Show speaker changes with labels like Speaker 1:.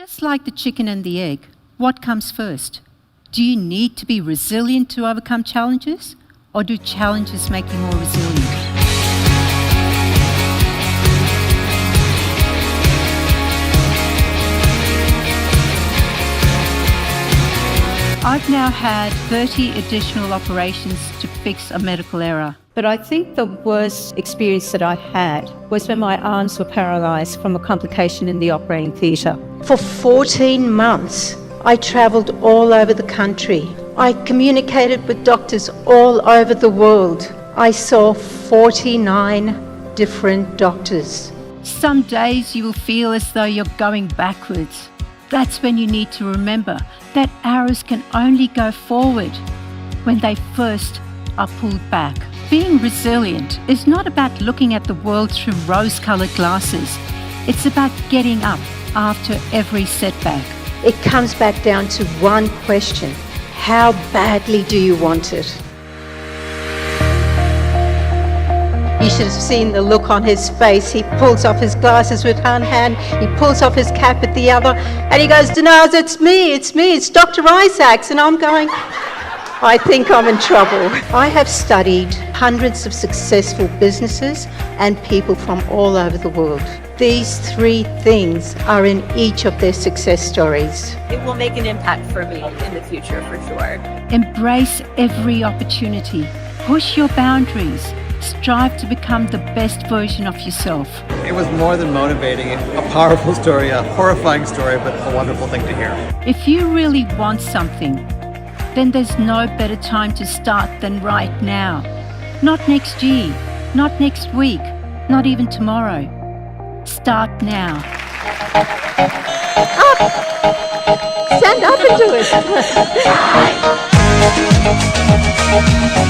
Speaker 1: Just like the chicken and the egg, what comes first? Do you need to be resilient to overcome challenges, or do challenges make you more resilient? I've now had 30 additional operations to fix a medical error. But I think the worst experience that I had was when my arms were paralysed from a complication in the operating theatre.
Speaker 2: For 14 months, I travelled all over the country. I communicated with doctors all over the world. I saw 49 different doctors.
Speaker 1: Some days you will feel as though you're going backwards. That's when you need to remember that arrows can only go forward when they first are pulled back. Being resilient is not about looking at the world through rose-coloured glasses. It's about getting up after every setback.
Speaker 2: It comes back down to one question: how badly do you want it? You should have seen the look on his face. He pulls off his glasses with one hand, he pulls off his cap with the other, and he goes, "Dinaaz, it's me, it's Dr. Isaacs." And I'm going, I think I'm in trouble. I have studied hundreds of successful businesses and people from all over the world. These three things are in each of their success stories.
Speaker 3: It will make an impact for me in the future, for sure.
Speaker 1: Embrace every opportunity. Push your boundaries. Strive to become the best version of yourself.
Speaker 4: It was more than motivating, a powerful story, a horrifying story, but a wonderful thing to hear.
Speaker 1: If you really want something, then there's no better time to start than right now. Not next year, not next week, not even tomorrow. Start now.
Speaker 2: Up! Stand up and do it.